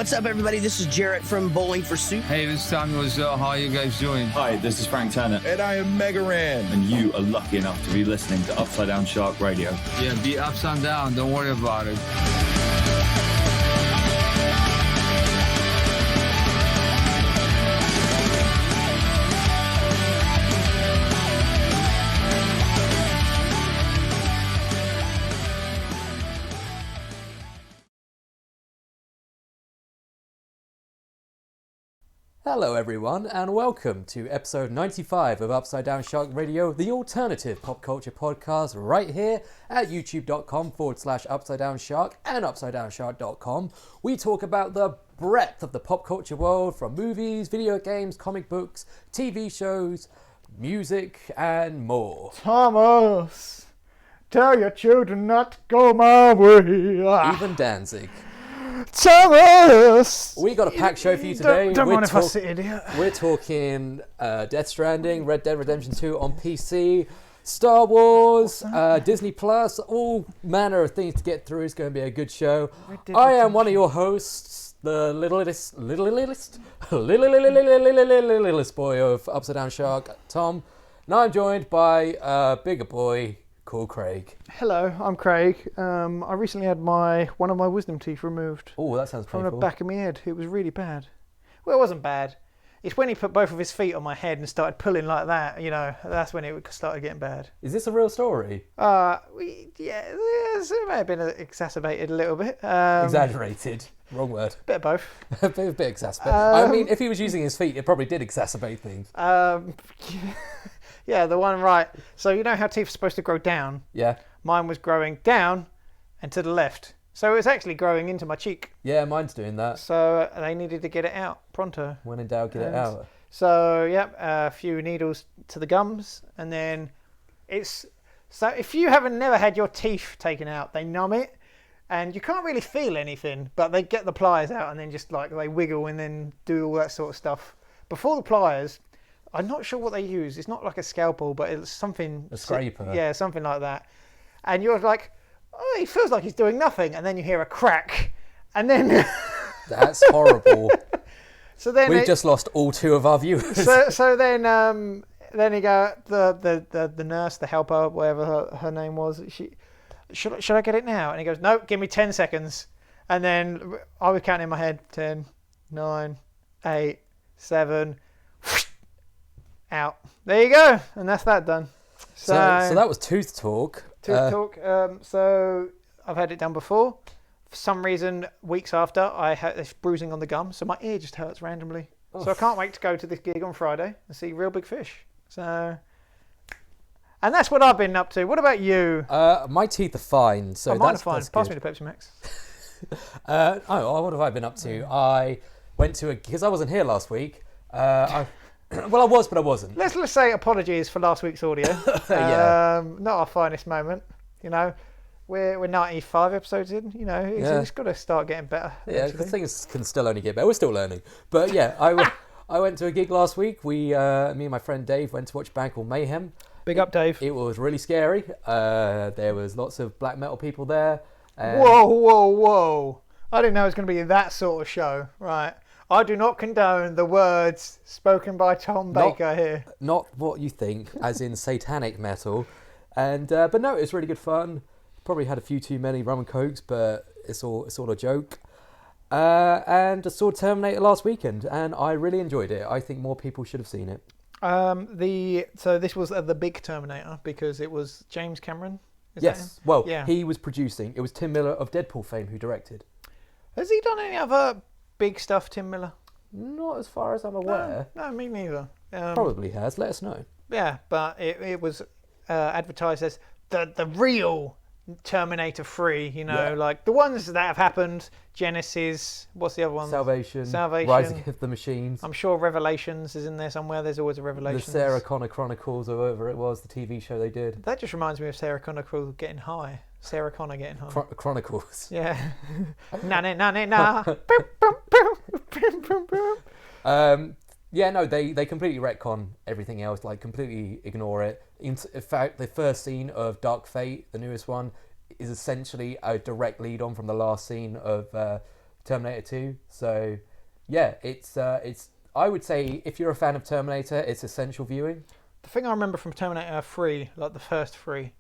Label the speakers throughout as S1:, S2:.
S1: What's up, everybody? This is Jarrett from Bowling for Soup.
S2: Hey, this is Samuel. How are you guys doing?
S3: Hi, this is Frank Turner.
S4: And I am Megaran.
S3: And you are lucky enough to be listening to Upside Down Shark Radio.
S2: Yeah, be ups and down. Don't worry about it.
S5: Hello everyone and welcome to episode 95 of Upside Down Shark Radio, the alternative pop culture podcast right here at youtube.com/Upside Down Shark and UpsideDownShark.com. We talk about the breadth of the pop culture world, from movies, video games, comic books, TV shows, music and more.
S6: Thomas, tell your children not to go my way.
S5: Even Danzig.
S6: Thomas!
S5: We got a packed show for you today.
S6: Don't mind if I sit, idiot.
S5: We're talking Death Stranding, Red Dead Redemption 2 on PC, Star Wars, Disney Plus, all manner of things to get through. It's going to be a good show. I am one of your hosts, the littlest boy of Upside Down Shark, Tom. Now I'm joined by a bigger boy called Craig.
S6: Hello, I'm Craig. I recently had one of my wisdom teeth removed.
S5: Oh, that sounds painful.
S6: From the back of my head. It was really bad. Well, it wasn't bad. It's when he put both of his feet on my head and started pulling like that, you know, that's when it started getting bad.
S5: Is this a real story?
S6: It may have been exacerbated a little bit.
S5: Exaggerated. Wrong word.
S6: Bit of both.
S5: a bit exacerbated. I mean, if he was using his feet, it probably did exacerbate things.
S6: Yeah, the one right. So you know how teeth are supposed to grow down?
S5: Yeah.
S6: Mine was growing down and to the left. So it was actually growing into my cheek.
S5: Yeah, mine's doing that.
S6: So they needed to get it out pronto.
S5: When in doubt, get it out.
S6: So, a few needles to the gums. And then so if you haven't never had your teeth taken out, they numb it. And you can't really feel anything, but they get the pliers out and then just like they wiggle and then do all that sort of stuff. Before the pliers, I'm not sure what they use. It's not like a scalpel, but it's something...
S5: A scraper.
S6: Yeah, something like that. And you're like, oh, he feels like he's doing nothing. And then you hear a crack. And then...
S5: That's horrible.
S6: So then
S5: We've just lost all two of our viewers.
S6: So then you go, the nurse, the helper, whatever her name was, should I get it now? And he goes, no, give me 10 seconds. And then I was counting in my head, 10, 9, 8, 7... out. There you go. And that's that done. So
S5: that was tooth talk.
S6: So I've had it done before. For some reason, weeks after, I had this bruising on the gum. So my ear just hurts randomly. Oof. So I can't wait to go to this gig on Friday and see Real Big Fish. And that's what I've been up to. What about you?
S5: My teeth are fine. So
S6: mine are fine. Pass me the Pepsi Max.
S5: What have I been up to? I went to because I wasn't here last week. Well, I was, but I wasn't.
S6: Let's say apologies for last week's audio.
S5: Yeah.
S6: Not our finest moment. You know, we're 95 episodes in. You know, it's got to start getting better.
S5: Yeah, the things can still only get better. We're still learning. But yeah, I went to a gig last week. Me and my friend Dave went to watch a band called Mayhem.
S6: Big up, Dave.
S5: It was really scary. There was lots of black metal people there.
S6: Whoa! I didn't know it was going to be that sort of show. Right. I do not condone the words spoken by Tom Baker here.
S5: Not what you think, as in satanic metal. And but no, it's really good fun. Probably had a few too many rum and cokes, but it's all a joke. And I saw Terminator last weekend, and I really enjoyed it. I think more people should have seen it.
S6: So this was the big Terminator because it was James Cameron.
S5: Yes. Well, he was producing. It was Tim Miller of Deadpool fame who directed.
S6: Has he done any other big stuff, Tim Miller?
S5: Not as far as I'm aware.
S6: No, me neither.
S5: Probably has. Let us know.
S6: Yeah, but it was advertised as the real Terminator 3, you know, like the ones that have happened. Genesis, what's the other one?
S5: Salvation. Rising of the Machines.
S6: I'm sure Revelations is in there somewhere. There's always a Revelations.
S5: The Sarah Connor Chronicles, or whatever it was, the TV show they did.
S6: That just reminds me of Sarah Connor getting high. Sarah Connor getting high.
S5: Chronicles.
S6: Yeah. Na.
S5: Yeah, no, they completely retcon everything else, like completely ignore it. In fact, the first scene of Dark Fate, the newest one, is essentially a direct lead on from the last scene of Terminator 2. So, yeah, it's. I would say if you're a fan of Terminator, it's essential viewing.
S6: The thing I remember from Terminator 3, like the first 3,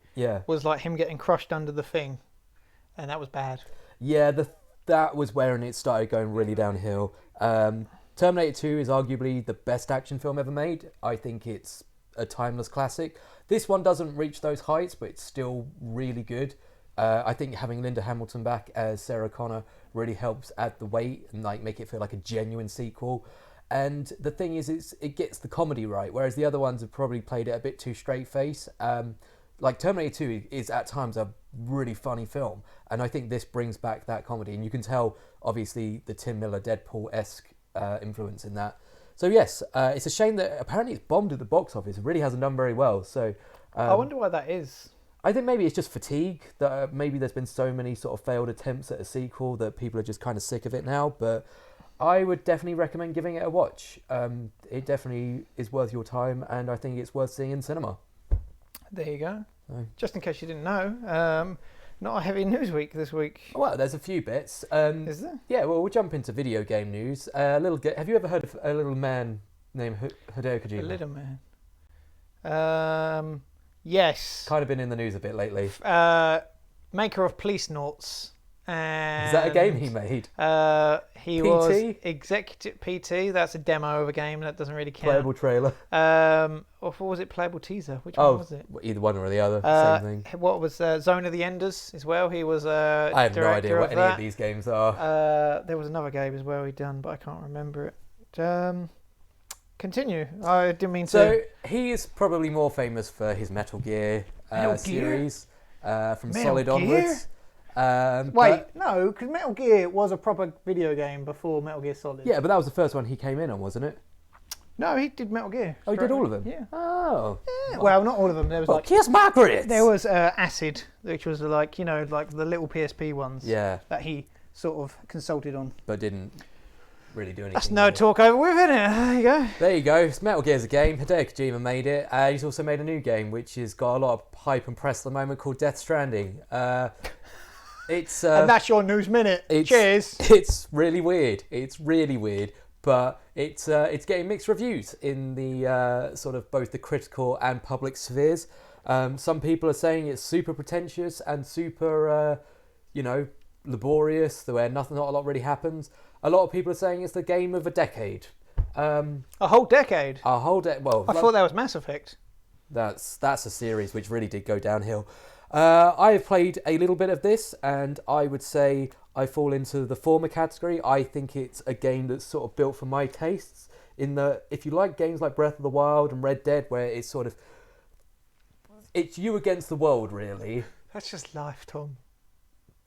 S6: was like him getting crushed under the thing, and that was bad.
S5: Yeah, that was when it started going really downhill. Terminator 2 is arguably the best action film ever made. I think it's a timeless classic. This one doesn't reach those heights, but it's still really good. I think having Linda Hamilton back as Sarah Connor really helps add the weight and like make it feel like a genuine sequel. And the thing is, it gets the comedy right, whereas the other ones have probably played it a bit too straight face. Like Terminator 2 is at times a really funny film, and I think this brings back that comedy. And you can tell, obviously, the Tim Miller Deadpool-esque influence in that. So yes, it's a shame that apparently it's bombed at the box office. It really hasn't done very well. So
S6: I wonder why that is.
S5: I think maybe it's just fatigue, that maybe there's been so many sort of failed attempts at a sequel that people are just kind of sick of it now. But I would definitely recommend giving it a watch. It definitely is worth your time, and I think it's worth seeing in cinema.
S6: There you go.
S5: So.
S6: Just in case you didn't know, not a heavy news week this week.
S5: Well, there's a few bits.
S6: Is there?
S5: Yeah, well, we'll jump into video game news. Have you ever heard of a little man named Hideo Kojima?
S6: A little man. Yes.
S5: Kind of been in the news a bit lately.
S6: Maker of Police Noughts. And
S5: is that a game he made?
S6: He
S5: PT?
S6: was executive PT. That's a demo of a game that doesn't really count.
S5: Playable trailer.
S6: Or was it playable teaser? Which one was it?
S5: Either one or the other. Same thing.
S6: What was Zone of the Enders as well? He was
S5: I have no idea what any of these games are.
S6: There was another game as well he'd done, but I can't remember it. Continue. I didn't mean to.
S5: So he is probably more famous for his Metal Gear series from Solid onwards.
S6: No, because Metal Gear was a proper video game before Metal Gear Solid.
S5: Yeah, but that was the first one he came in on, wasn't it?
S6: No, he did Metal Gear.
S5: Oh, he did all of them?
S6: Yeah.
S5: Oh.
S6: Yeah. Well, not all of them. There was
S5: Kiss Margaret!
S6: There was Acid, which was like the little PSP ones.
S5: Yeah.
S6: That he sort of consulted on.
S5: But didn't really do anything.
S6: That's no talk over with, isn't it? There you go.
S5: There you go. It's Metal Gear's a game. Hideo Kojima made it. He's also made a new game, which has got a lot of hype and press at the moment, called Death Stranding. It's
S6: and that's your news minute. Cheers.
S5: It's really weird. But it's getting mixed reviews in the sort of both the critical and public spheres. Some people are saying it's super pretentious and super, laborious, where not a lot really happens. A lot of people are saying it's the game of a decade.
S6: A whole decade.
S5: Well,
S6: I thought that was Mass Effect.
S5: That's a series which really did go downhill. I have played a little bit of this, and I would say I fall into the former category. I think it's a game that's sort of built for my tastes. If you like games like Breath of the Wild and Red Dead, where it's sort of it's you against the world, really.
S6: That's just life, Tom.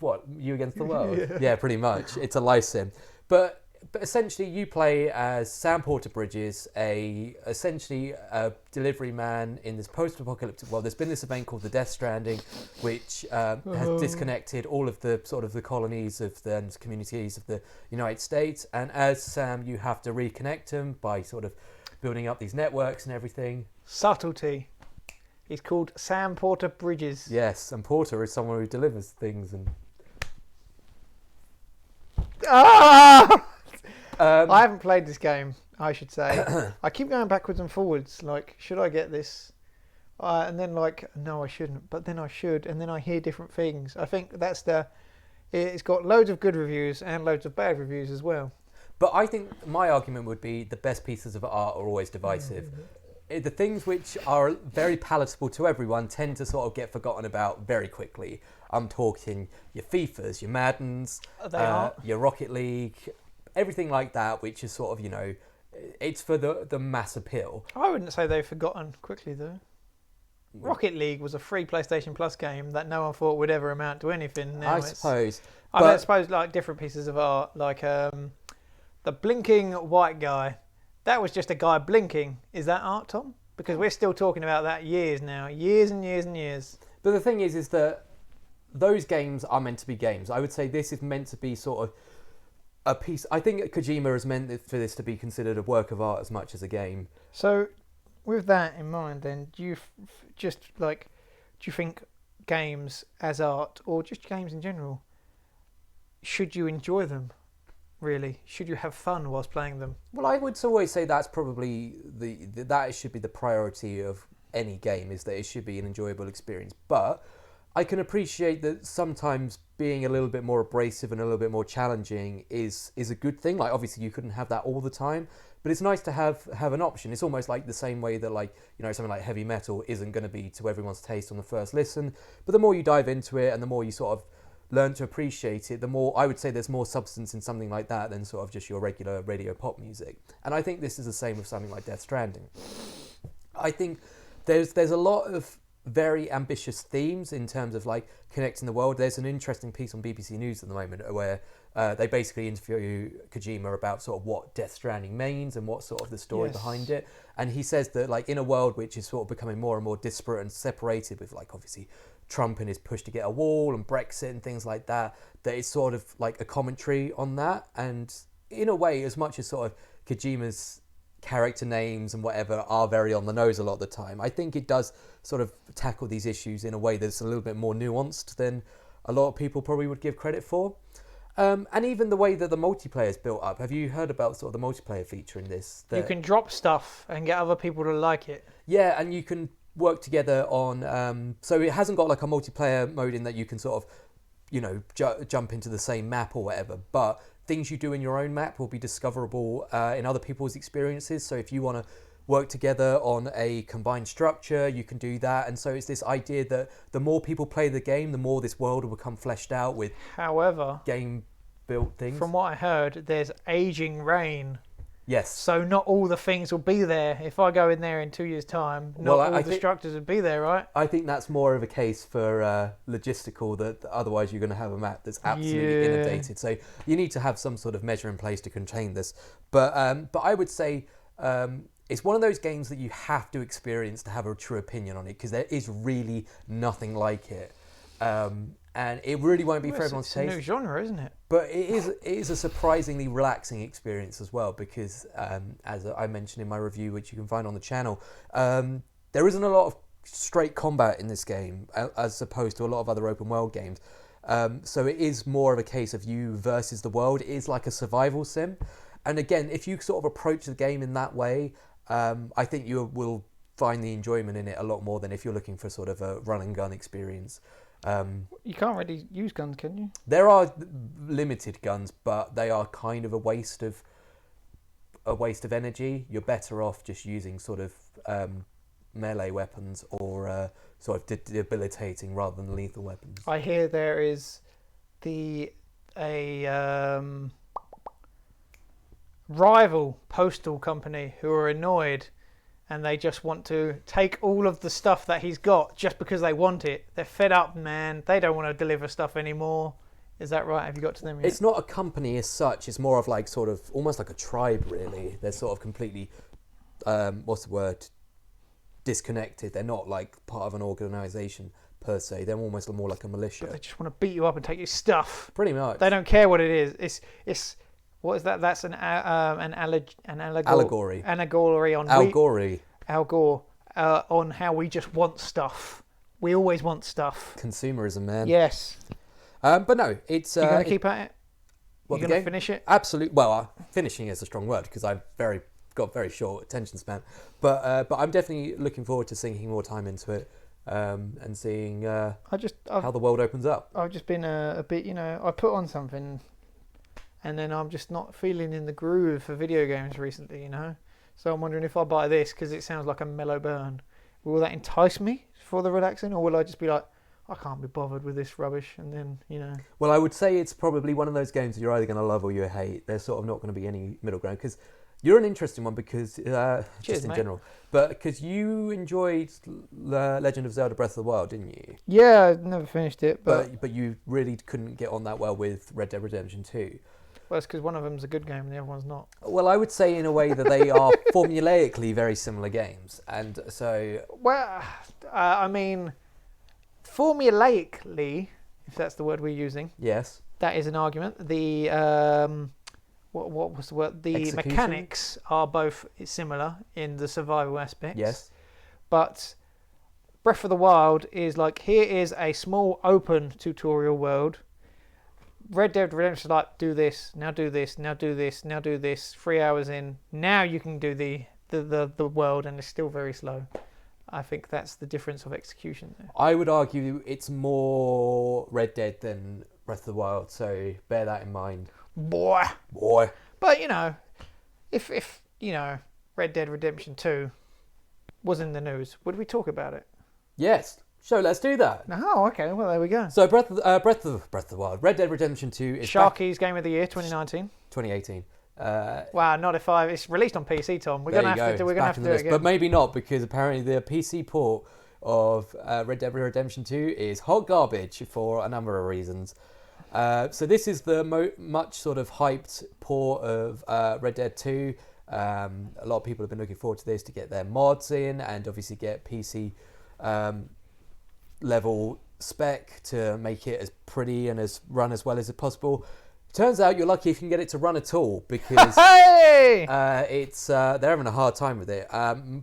S5: What, you against the world?
S6: Yeah,
S5: pretty much. It's a life sim, but essentially you play as Sam Porter Bridges, essentially a delivery man in this post-apocalyptic world. There's been this event called the Death Stranding, which has disconnected all of the sort of the colonies and communities of the United States. And as Sam, you have to reconnect them by sort of building up these networks and everything.
S6: Subtlety. He's called Sam Porter Bridges.
S5: Yes, and Porter is someone who delivers things and.
S6: I haven't played this game, I should say. I keep going backwards and forwards, like, should I get this? And then no, I shouldn't, but then I should, and then I hear different things. I think it's got loads of good reviews and loads of bad reviews as well.
S5: But I think my argument would be the best pieces of art are always divisive. The things which are very palatable to everyone tend to sort of get forgotten about very quickly. I'm talking your FIFAs, your Maddens, your Rocket League, everything like that, which is sort of, it's for the mass appeal.
S6: I wouldn't say they've forgotten quickly, though. Rocket League was a free PlayStation Plus game that no one thought would ever amount to anything. Now
S5: I suppose.
S6: I suppose like different pieces of art, like the blinking white guy. That was just a guy blinking. Is that art, Tom? Because we're still talking about that years now. Years and years and years.
S5: But the thing is that those games are meant to be games. I would say this is meant to be sort of a piece. I think Kojima is meant for this to be considered a work of art as much as a game.
S6: So, with that in mind, then, do you think games as art, or just games in general, should you enjoy them? really? Should you have fun whilst playing them?
S5: Well, I would always say that's probably that should be the priority of any game, is that it should be an enjoyable experience. But I can appreciate that sometimes being a little bit more abrasive and a little bit more challenging is a good thing. Like, obviously you couldn't have that all the time, but it's nice to have an option. It's almost like the same way that, like, you know, something like heavy metal isn't going to be to everyone's taste on the first listen, but the more you dive into it and the more you sort of learn to appreciate it, the more, I would say, there's more substance in something like that than sort of just your regular radio pop music. And I think this is the same with something like Death Stranding. I think there's a lot of very ambitious themes in terms of like connecting the world. There's an interesting piece on BBC News at the moment where they basically interview Kojima about sort of what Death Stranding means and what sort of the story behind it. And he says that, like, in a world which is sort of becoming more and more disparate and separated, with, like, obviously Trump and his push to get a wall and Brexit and things like that, that it's sort of like a commentary on that. And in a way, as much as sort of Kojima's character names and whatever are very on the nose a lot of the time, I think it does sort of tackle these issues in a way that's a little bit more nuanced than a lot of people probably would give credit for. And even the way that the multiplayer is built up. Have you heard about sort of the multiplayer feature in this?
S6: You can drop stuff and get other people to like it.
S5: Yeah, and you can work together on... so it hasn't got like a multiplayer mode in that you can sort of, you know, jump into the same map or whatever, but things you do in your own map will be discoverable in other people's experiences. So if you want to work together on a combined structure, you can do that. And so it's this idea that the more people play the game, the more this world will become fleshed out with,
S6: however,
S5: game built things.
S6: From what I heard, there's aging rain.
S5: Yes.
S6: So not all the things will be there. If I go in there in 2 years' time, not all the structures will be there, right?
S5: I think that's more of a case for logistical, that otherwise you're going to have a map that's absolutely inundated. So you need to have some sort of measure in place to contain this. But I would say it's one of those games that you have to experience to have a true opinion on it, because there is really nothing like it. And it really won't be for everyone's taste.
S6: It's a new genre, isn't it?
S5: But it is a surprisingly relaxing experience as well, because as I mentioned in my review, which you can find on the channel, there isn't a lot of straight combat in this game, as opposed to a lot of other open world games. So it is more of a case of you versus the world. It is like a survival sim. And again, if you sort of approach the game in that way, I think you will find the enjoyment in it a lot more than if you're looking for sort of a run and gun experience.
S6: You can't really use guns, can you?
S5: There are limited guns, but they are kind of a waste of energy. You're better off just using sort of melee weapons or sort of debilitating rather than lethal weapons.
S6: I hear there is rival postal company who are annoyed, and they just want to take all of the stuff that he's got just because they want it. They're fed up, man. They don't want to deliver stuff anymore. Is that right? Have you got to them yet?
S5: It's not a company as such. It's more of like sort of almost like a tribe, really. They're sort of completely, disconnected. They're not like part of an organisation per se. They're almost more like a militia.
S6: But they just want to beat you up and take your stuff.
S5: Pretty much.
S6: They don't care what it is. It's what is that? That's an allegory. Allegory on Al Gore on how we just want stuff. We always want stuff.
S5: Consumerism, man.
S6: Yes.
S5: But no, it's.
S6: You're going to keep at it?
S5: You're
S6: going to finish it?
S5: Absolutely. Well, finishing is a strong word because I've got very short attention span. But I'm definitely looking forward to sinking more time into it and seeing how the world opens up.
S6: I've just been a bit, I put on something. And then I'm just not feeling in the groove for video games recently, So I'm wondering if I buy this because it sounds like a mellow burn. Will that entice me for the relaxing, or will I just be like, I can't be bothered with this rubbish, and then,
S5: Well, I would say it's probably one of those games that you're either going to love or you hate. There's sort of not going to be any middle ground, because you're an interesting one because, just in general, but because you enjoyed Legend of Zelda Breath of the Wild, didn't you?
S6: Yeah, I never finished it.
S5: But you really couldn't get on that well with Red Dead Redemption 2.
S6: Well, it's because one of them's a good game and the other one's not.
S5: Well, I would say in a way that they are formulaically very similar games. And so...
S6: Well, I mean, formulaically, if that's the word we're using.
S5: Yes.
S6: That is an argument. The, what was the word? The
S5: Execution?
S6: Mechanics are both similar in the survival aspects.
S5: Yes.
S6: But Breath of the Wild is like, here is a small open tutorial world. Red Dead Redemption is like, do this, now do this, now do this, now do this. 3 hours in, now you can do the world, and it's still very slow. I think that's the difference of execution there.
S5: I would argue it's more Red Dead than Breath of the Wild, so bear that in mind.
S6: Boy. But if Red Dead Redemption 2 was in the news, would we talk about it?
S5: Yes. So let's do that.
S6: Oh, okay. Well, there we go.
S5: So Breath of the Wild, Red Dead Redemption 2 is
S6: Sharky's Game of the Year 2019.
S5: 2018.
S6: Wow, not if it's released on PC, Tom. We're gonna have to do it again.
S5: But maybe not, because apparently the PC port of Red Dead Redemption 2 is hot garbage for a number of reasons. So this is the much sort of hyped port of Red Dead 2. A lot of people have been looking forward to this to get their mods in and obviously get PC level spec to make it as pretty and as run as well as possible. Turns out you're lucky if you can get it to run at all, because it's they're having a hard time with it.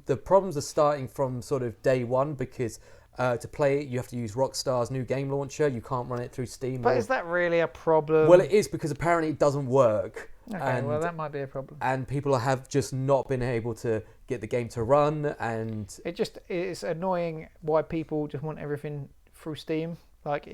S5: The problems are starting from sort of day one, because to play it you have to use Rockstar's new game launcher. You can't run it through Steam.
S6: But is that really a problem?
S5: Well, it is, because apparently it doesn't work.
S6: Okay, well that might be a problem.
S5: And people have just not been able to get the game to run, and
S6: it's annoying why people just want everything through Steam. Like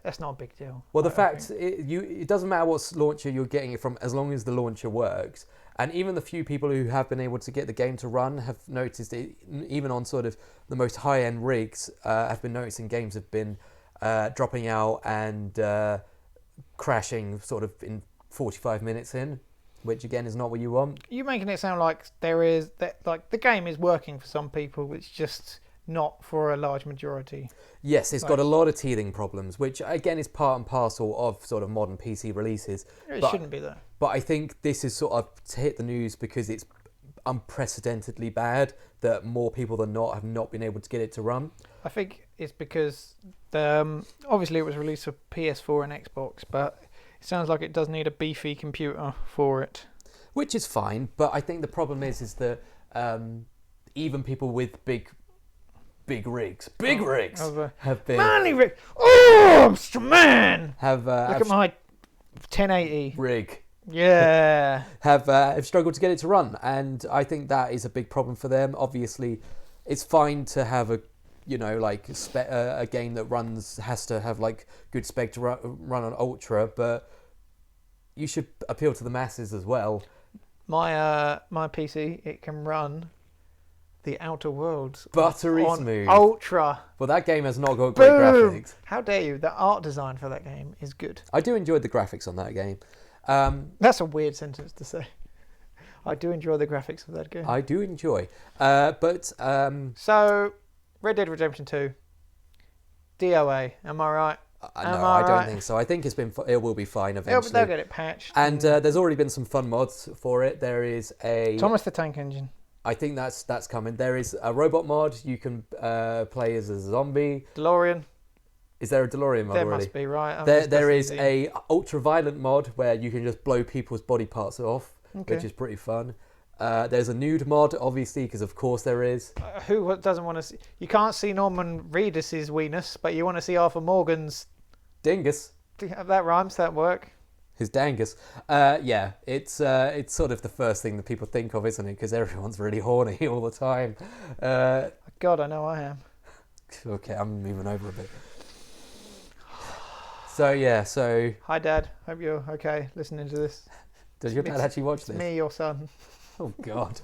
S6: that's not a big deal.
S5: Well, the fact it doesn't matter what launcher you're getting it from, as long as the launcher works. And even the few people who have been able to get the game to run have noticed it, even on sort of the most high-end rigs, have been noticing games have been dropping out and crashing sort of in 45 minutes in, which again is not what you want.
S6: You're making it sound like the game is working for some people, it's just not for a large majority.
S5: Yes, it's got a lot of teething problems, which again is part and parcel of sort of modern PC releases.
S6: It shouldn't be there.
S5: But I think this is sort of to hit the news because it's unprecedentedly bad that more people than not have not been able to get it to run.
S6: I think it's because obviously it was released for PS4 and Xbox, but it sounds like it does need a beefy computer for it.
S5: Which is fine, but I think the problem is that even people with big rigs have been...
S6: Manly rig! Oh, Mr. Man!
S5: Look
S6: at my 1080
S5: rig.
S6: Yeah.
S5: have struggled to get it to run, and I think that is a big problem for them. Obviously, it's fine to have a game that has to have like good spec to run on Ultra, but you should appeal to the masses as well.
S6: My PC, it can run The Outer Worlds
S5: buttery
S6: on
S5: smooth
S6: Ultra.
S5: Well, that game has not got great graphics.
S6: How dare you? The art design for that game is good.
S5: I do enjoy the graphics on that game.
S6: That's a weird sentence to say. I do enjoy the graphics of that game.
S5: I do enjoy.
S6: So, Red Dead Redemption 2, DOA, am I right?
S5: No, I don't think so. I think it will be fine eventually.
S6: They'll get it patched.
S5: And there's already been some fun mods for it. There is a...
S6: Thomas the Tank Engine.
S5: I think that's coming. There is a robot mod. You can play as a zombie.
S6: DeLorean.
S5: Is there a DeLorean mod already?
S6: There must be, right?
S5: There is a ultra-violent mod where you can just blow people's body parts off, which is pretty fun. There's a nude mod, obviously, because of course there is.
S6: Who doesn't want to see... You can't see Norman Reedus's weenus, but you want to see Arthur Morgan's...
S5: Dingus.
S6: That rhymes, that work.
S5: His dangus. Yeah, it's sort of the first thing that people think of, isn't it? Because everyone's really horny all the time.
S6: God, I know I am.
S5: Okay, I'm moving over a bit. So, yeah, so...
S6: Hi, Dad. Hope you're okay listening to this.
S5: Does your dad actually watch this?
S6: Me, your son.
S5: Oh, God.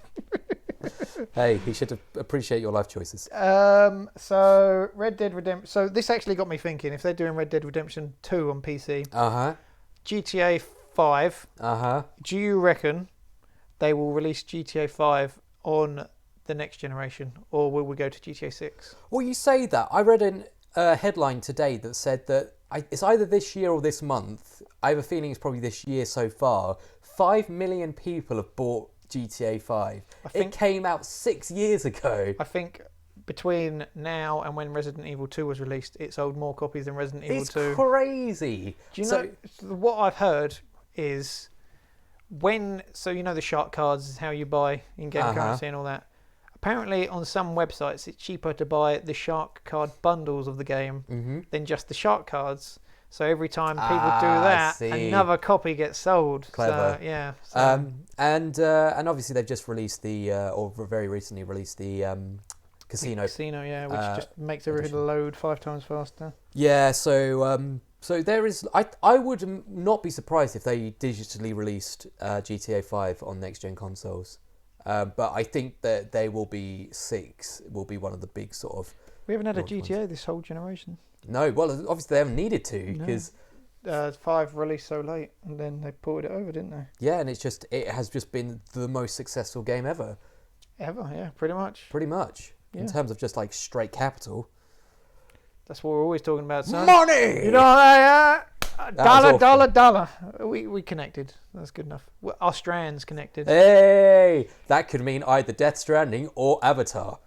S5: Hey, he should appreciate your life choices.
S6: So, Red Dead Redemption... So, this actually got me thinking. If they're doing Red Dead Redemption 2 on PC...
S5: Uh-huh.
S6: GTA 5...
S5: Uh-huh.
S6: Do you reckon they will release GTA 5 on the next generation? Or will we go to GTA 6?
S5: Well, you say that. I read a headline today that said that it's either this year or this month. I have a feeling it's probably this year so far. 5 million people have bought GTA 5. It came out 6 years ago.
S6: I think between now and when Resident Evil 2 was released, it sold more copies than Resident Evil 2.
S5: It's crazy.
S6: Do you know, what I've heard is the shark cards is how you buy in-game currency and all that. Apparently, on some websites, it's cheaper to buy the shark card bundles of the game than just the shark cards. So every time people do that, another copy gets sold.
S5: Clever.
S6: So, yeah.
S5: And obviously they've just released or very recently released the casino.
S6: Casino, yeah, which just makes everything load 5 times faster.
S5: Yeah. So there is. I would not be surprised if they digitally released GTA 5 on next gen consoles. But I think that they will be 6 will be one of the big sort of.
S6: We haven't had a GTA this whole generation.
S5: No, well, obviously they haven't needed to because
S6: 5 released so late, and then they ported it over, didn't they?
S5: Yeah, and it has just been the most successful game ever.
S6: Ever, yeah, pretty much.
S5: Pretty much, in terms of just like straight capital.
S6: That's what we're always talking about, son.
S5: Money.
S6: You know, dollar. We connected. That's good enough. Our strands connected.
S5: Hey, that could mean either Death Stranding or Avatar.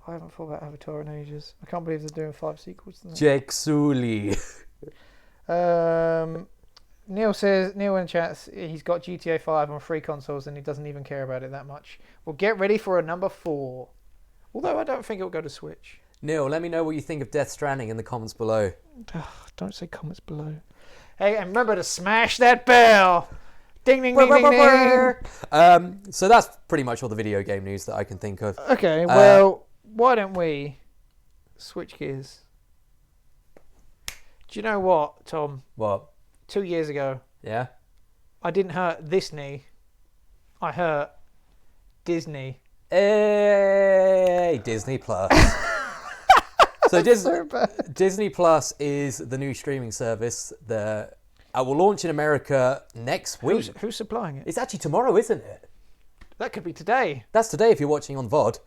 S6: I haven't thought about Avatar in ages. I can't believe they're doing 5 sequels to that.
S5: Jake Sully.
S6: Neale in chat, he's got GTA 5 on 3 consoles and he doesn't even care about it that much. Well, get ready for a number 4. Although I don't think it'll go to Switch.
S5: Neale, let me know what you think of Death Stranding in the comments below.
S6: Don't say comments below. Hey, and remember to smash that bell. Ding, ding, ding, ding, ding.
S5: So that's pretty much all the video game news that I can think of.
S6: Okay, well, why don't we switch gears? Do you know what, Tom?
S5: What?
S6: 2 years ago.
S5: Yeah?
S6: I didn't hurt this knee. I hurt Disney.
S5: Hey, Disney Plus. So Disney Plus is the new streaming service that will launch in America next week.
S6: Who's supplying it?
S5: It's actually tomorrow, isn't it?
S6: That could be today.
S5: That's today if you're watching on VOD.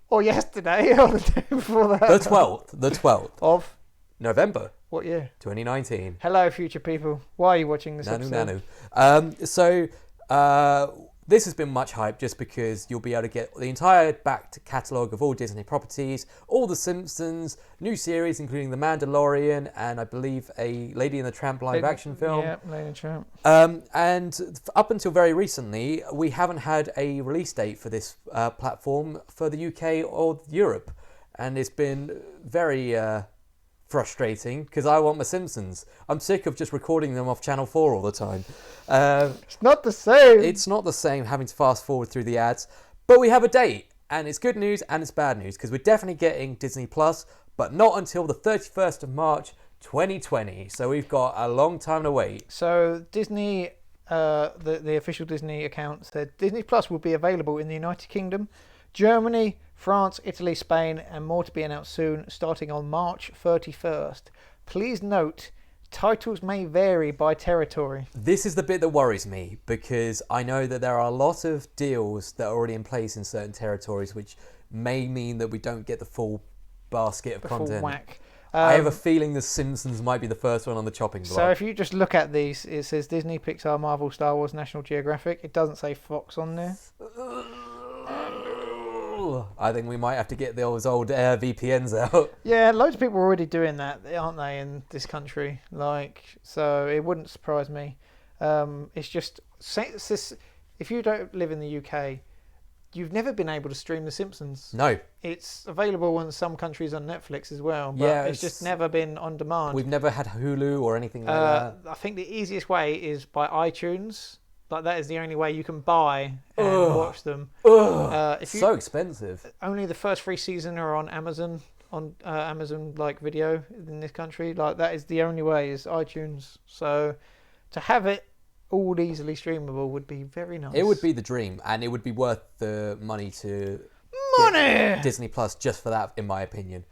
S6: Or yesterday, or the day before that.
S5: The 12th.
S6: Of?
S5: November.
S6: What year?
S5: 2019.
S6: Hello, future people. Why are you watching this episode?
S5: This has been much hype just because you'll be able to get the entire back catalogue of all Disney properties, all The Simpsons, new series including The Mandalorian, and I believe a Lady and the Tramp live-action film.
S6: Yeah, Lady and the Tramp.
S5: And up until very recently, we haven't had a release date for this platform for the UK or Europe. And it's been very frustrating because I want my Simpsons. I'm sick of just recording them off Channel 4 all the time.
S6: It's not the same.
S5: It's not the same having to fast forward through the ads, but we have a date, and it's good news and it's bad news because we're definitely getting Disney Plus, but not until the 31st of March 2020. So we've got a long time to wait.
S6: So Disney, the official Disney account said Disney Plus will be available in the United Kingdom, Germany, France, Italy, Spain, and more to be announced soon, starting on March 31st. Please note, titles may vary by territory.
S5: This is the bit that worries me, because I know that there are a lot of deals that are already in place in certain territories, which may mean that we don't get the full basket of content.
S6: Full whack.
S5: I have a feeling The Simpsons might be the first one on the chopping block.
S6: So if you just look at these, it says Disney, Pixar, Marvel, Star Wars, National Geographic. It doesn't say Fox on there.
S5: I think we might have to get those old VPNs out.
S6: Yeah, loads of people are already doing that, aren't they, in this country? So it wouldn't surprise me. It's just, if you don't live in the UK, you've never been able to stream The Simpsons.
S5: No.
S6: It's available in some countries on Netflix as well, but it's just never been on demand.
S5: We've never had Hulu or anything like that.
S6: I think the easiest way is by iTunes. That is the only way you can buy and watch them.
S5: So expensive.
S6: Only the first 3 seasons are on Amazon, Amazon Video in this country. That is the only way is iTunes. So to have it all easily streamable would be very nice.
S5: It would be the dream, and it would be worth the money to
S6: get
S5: Disney Plus just for that, in my opinion.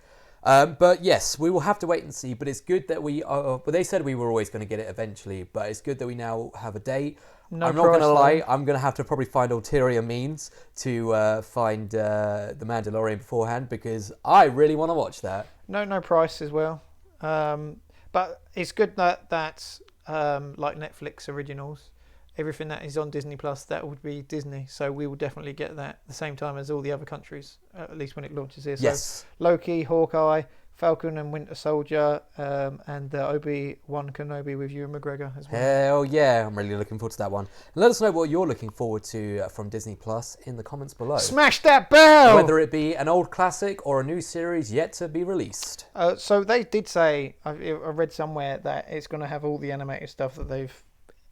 S5: But yes, we will have to wait and see. But it's good that we are. Well, they said we were always going to get it eventually, but it's good that we now have a date. I'm not going to lie. I'm going to have to probably find ulterior means to find The Mandalorian beforehand because I really want to watch that.
S6: No price as well. But it's good that like Netflix originals, everything that is on Disney Plus, that would be Disney. So we will definitely get that at the same time as all the other countries, at least when it launches here.
S5: Yes.
S6: So Loki, Hawkeye, Falcon and Winter Soldier, and the Obi-Wan Kenobi with Ewan McGregor as well.
S5: Hell yeah, I'm really looking forward to that one. And let us know what you're looking forward to from Disney Plus in the comments below.
S6: Smash that bell!
S5: Whether it be an old classic or a new series yet to be released.
S6: So they did say, I read somewhere that it's going to have all the animated stuff that they've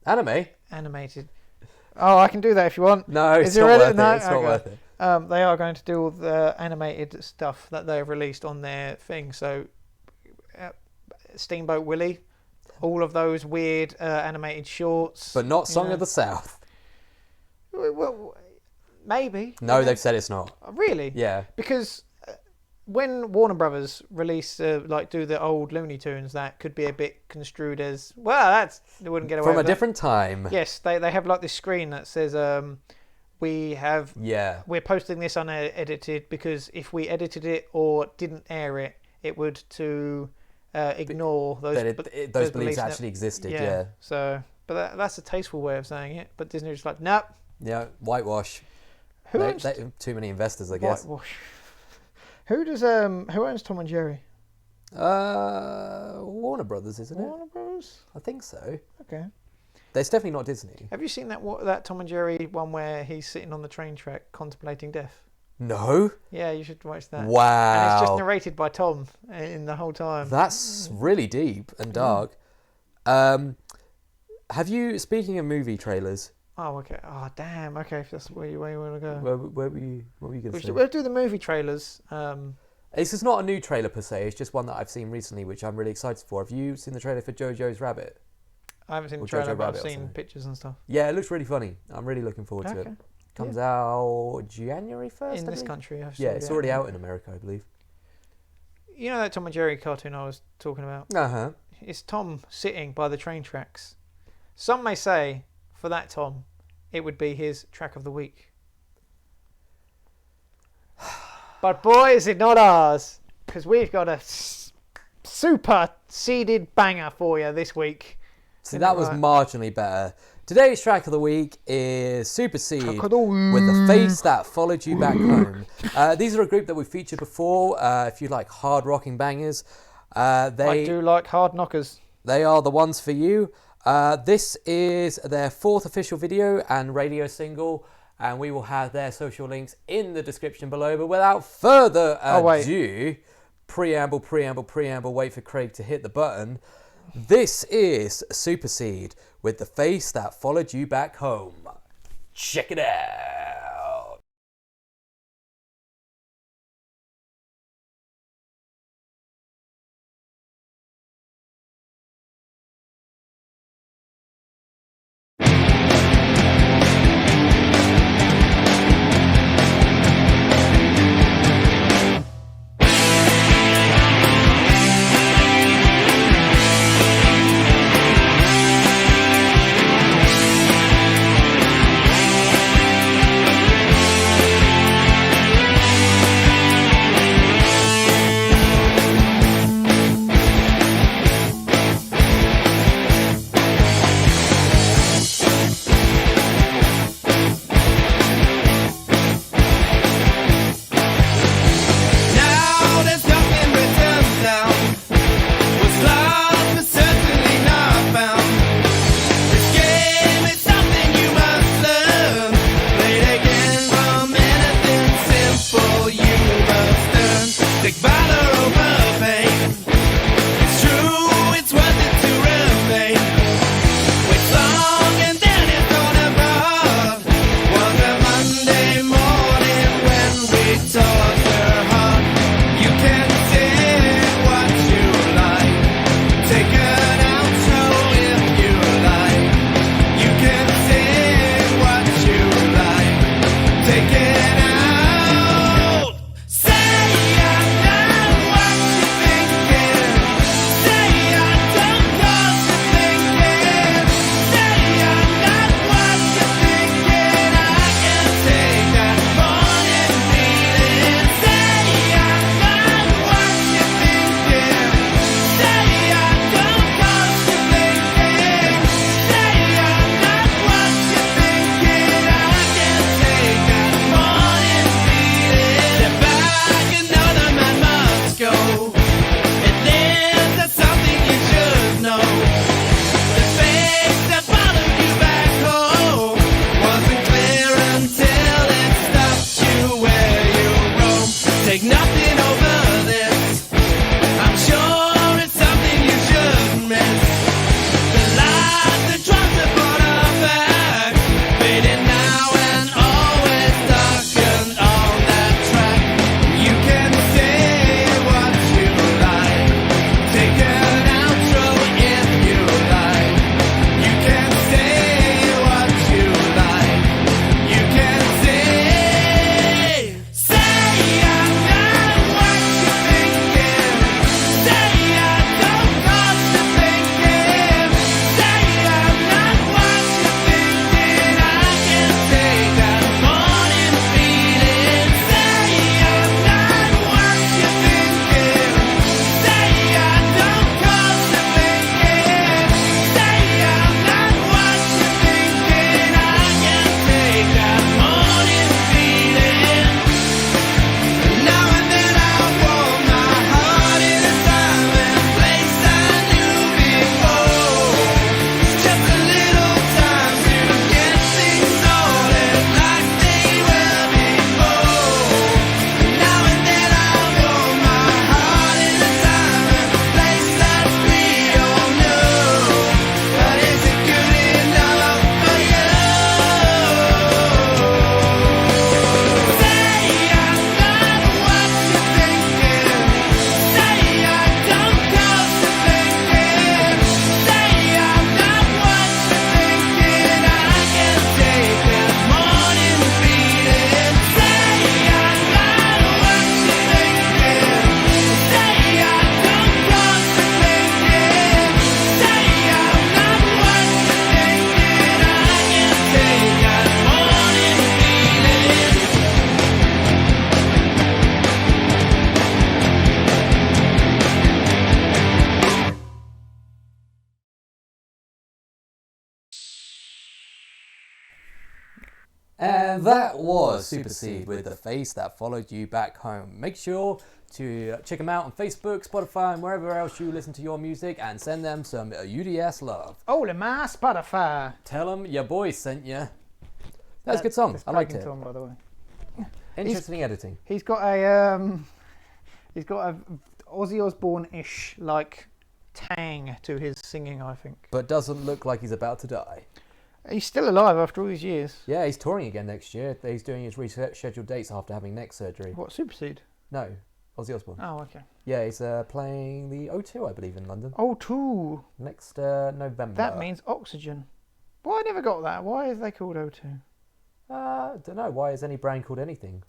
S6: animated. Oh, I can do that if you want.
S5: No, it's not worth it. It's not worth it.
S6: They are going to do all the animated stuff that they've released on their thing. So, Steamboat Willie, all of those weird animated shorts.
S5: But not Song of the South.
S6: Well, maybe.
S5: No, they've said it's not.
S6: Really?
S5: Yeah.
S6: Because when Warner Brothers release, do the old Looney Tunes, that could be a bit construed as, well, they wouldn't get away with
S5: from a
S6: that.
S5: different time.
S6: Yes, they have like this screen that says, we're posting this unedited because if we edited it or didn't air it, it would ignore those
S5: beliefs actually existed. Yeah.
S6: So, but that's a tasteful way of saying it. But Disney was like, nope.
S5: Yeah, whitewash. Too many investors, I guess.
S6: Whitewash. Who owns Tom and Jerry?
S5: Warner Brothers, isn't it?
S6: Warner Brothers?
S5: I think so.
S6: Okay.
S5: It's definitely not Disney.
S6: Have you seen that Tom and Jerry one where he's sitting on the train track contemplating death?
S5: No.
S6: Yeah, you should watch that.
S5: Wow.
S6: And it's just narrated by Tom in the whole time.
S5: That's really deep and dark. Have you, speaking of movie trailers...
S6: Oh, okay. Oh, damn. Okay, if that's where you want to go.
S5: What were you going to say?
S6: We'll do the movie trailers.
S5: This is not a new trailer per se. It's just one that I've seen recently, which I'm really excited for. Have you seen the trailer for Jojo's Rabbit?
S6: I haven't seen the trailer, but I've seen pictures and stuff.
S5: Yeah, it looks really funny. I'm really looking forward to it. Comes out January 1st,
S6: in this country.
S5: It's already out in America, I believe.
S6: You know that Tom and Jerry cartoon I was talking about?
S5: Uh-huh.
S6: It's Tom sitting by the train tracks. Some may say, for that Tom, it would be his track of the week. But boy, is it not ours, because we've got a super seeded banger for you this week.
S5: See, that was marginally better. Today's track of the week is Supersede with The Face That Followed You Back Home. These are a group that we've featured before. If you like hard rocking bangers,
S6: I do like hard knockers.
S5: They are the ones for you. This is their 4th official video and radio single, and we will have their social links in the description below. But without further ado, preamble, wait for Craig to hit the button. This is Supersede with The Face That Followed You Back Home. Check it out. And that was Super Seed with The Face That Followed You Back Home. Make sure to check them out on Facebook, Spotify, and wherever else you listen to your music, and send them some UDS love.
S6: Holy my Spotify.
S5: Tell them your boy sent you. That's a good song. I liked it.
S6: Song, by the way.
S5: Interesting editing.
S6: He's got a Ozzy Osbourne-ish like tang to his singing, I think.
S5: But doesn't look like he's about to die.
S6: He's still alive after all these years.
S5: Yeah, he's touring again next year. He's doing his rescheduled dates after having neck surgery.
S6: What, Super Seed?
S5: No, Ozzy Osbourne.
S6: Oh, okay.
S5: Yeah, he's playing the O2, I believe, in London.
S6: O2.
S5: Next November.
S6: That means oxygen. Well, I never got that. Why is they called O2?
S5: I don't know. Why is any brand called anything?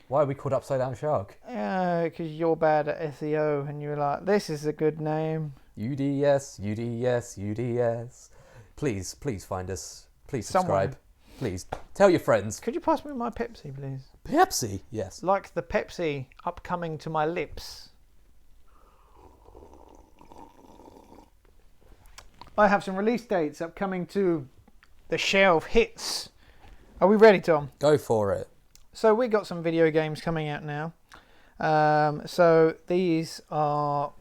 S5: Why are we called Upside Down Shark?
S6: Because you're bad at SEO and you're like, this is a good name.
S5: UDS, UDS, UDS. Please find us. Please subscribe.
S6: Someone.
S5: Please tell your friends.
S6: Could you pass me my Pepsi, please?
S5: Pepsi? Yes.
S6: Like the Pepsi upcoming to my lips. I have some release dates upcoming to the shelf hits. Are we ready, Tom?
S5: Go for it.
S6: So we got some video games coming out now. So these are,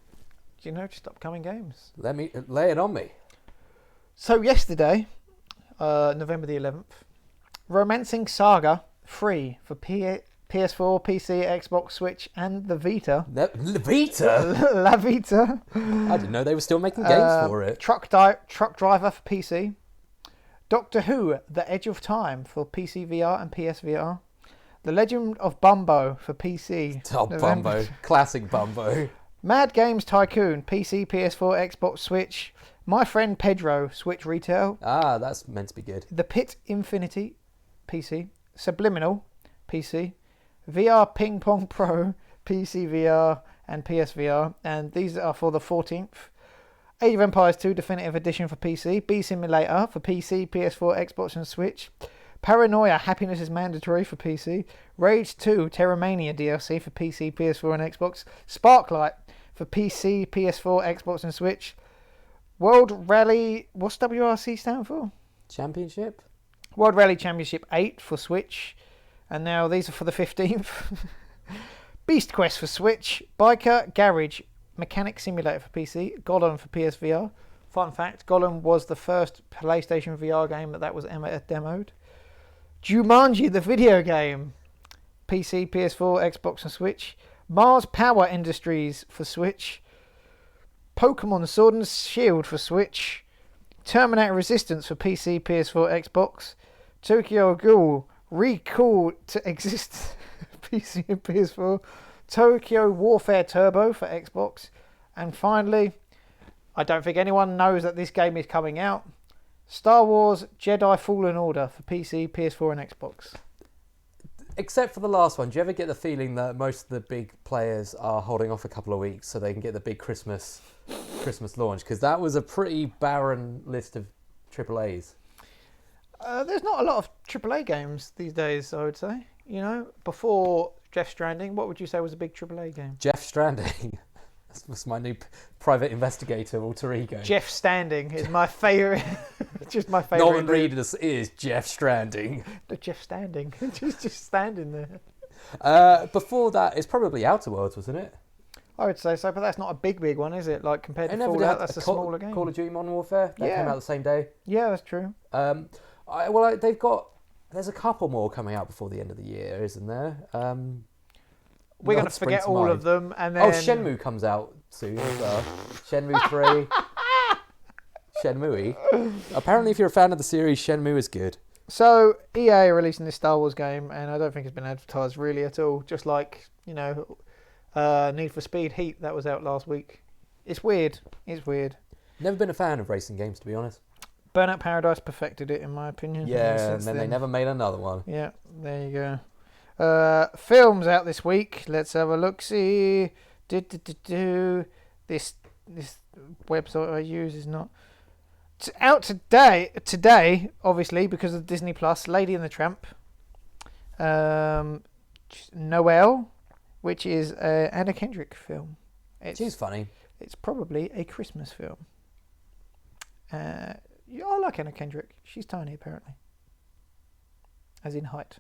S6: just upcoming games.
S5: Lay it on me.
S6: So yesterday, November the 11th, Romancing Saga, free for PS4, PC, Xbox, Switch, and the Vita.
S5: The Vita?
S6: La Vita.
S5: I didn't know they were still making games for it.
S6: Truck Driver for PC. Doctor Who, The Edge of Time for PC VR and PSVR. The Legend of Bumbo for PC.
S5: Oh, Bumbo. Classic Bumbo.
S6: Mad Games Tycoon, PC, PS4, Xbox, Switch. My Friend Pedro, Switch Retail.
S5: Ah, that's meant to be good.
S6: The Pit Infinity, PC. Subliminal, PC. VR Ping Pong Pro, PC VR and PSVR. And these are for the 14th. Age of Empires 2 Definitive Edition for PC. Bee Simulator for PC, PS4, Xbox and Switch. Paranoia Happiness is Mandatory for PC. Rage 2 Terramania DLC for PC, PS4 and Xbox. Sparklight for PC, PS4, Xbox and Switch. World Rally... What's WRC stand for?
S5: Championship?
S6: World Rally Championship 8 for Switch. And now these are for the 15th. Beast Quest for Switch. Biker Garage Mechanic Simulator for PC. Gollum for PSVR. Fun fact, Gollum was the first PlayStation VR game that was demoed. Jumanji the video game. PC, PS4, Xbox and Switch. Mars Power Industries for Switch. Pokemon Sword and Shield for Switch. Terminator Resistance for PC, PS4, Xbox. Tokyo Ghoul Recall to Exist PC and PS4. Tokyo Warfare Turbo for Xbox. And finally, I don't think anyone knows that this game is coming out. Star Wars Jedi Fallen Order for PC, PS4 and Xbox.
S5: Except for the last one, do you ever get the feeling that most of the big players are holding off a couple of weeks so they can get the big Christmas launch? Because that was a pretty barren list of AAAs.
S6: There's not a lot of AAA games these days, I would say. Before Death Stranding, what would you say was a big AAA game?
S5: Death Stranding. That's my new private investigator alter ego.
S6: Jeff Standing is my favourite. Just my favourite.
S5: Norman Reedus is Jeff Stranding.
S6: The Jeff Standing. just standing there.
S5: Before that, it's probably Outer Worlds, wasn't it?
S6: I would say so, but that's not a big one, is it? Like compared to Fallout, that's a smaller game.
S5: Call of Duty Modern Warfare, that came out the same day.
S6: Yeah, that's true.
S5: There's a couple more coming out before the end of the year, isn't there?
S6: We're going to forget all of them, and then...
S5: Shenmue comes out soon as well. Shenmue 3. Shenmue. Apparently, if you're a fan of the series, Shenmue is good.
S6: So, EA are releasing this Star Wars game, and I don't think it's been advertised really at all. Just like, Need for Speed Heat, that was out last week. It's weird.
S5: Never been a fan of racing games, to be honest.
S6: Burnout Paradise perfected it, in my opinion.
S5: Yeah, and then they never made another one.
S6: Yeah, there you go. Films out this week. Let's have a look-see. This website I use is not... It's out today, obviously, because of Disney Plus. Lady and the Tramp. Noelle, which is an Anna Kendrick film.
S5: She's funny.
S6: It's probably a Christmas film. I like Anna Kendrick. She's tiny, apparently. as in height.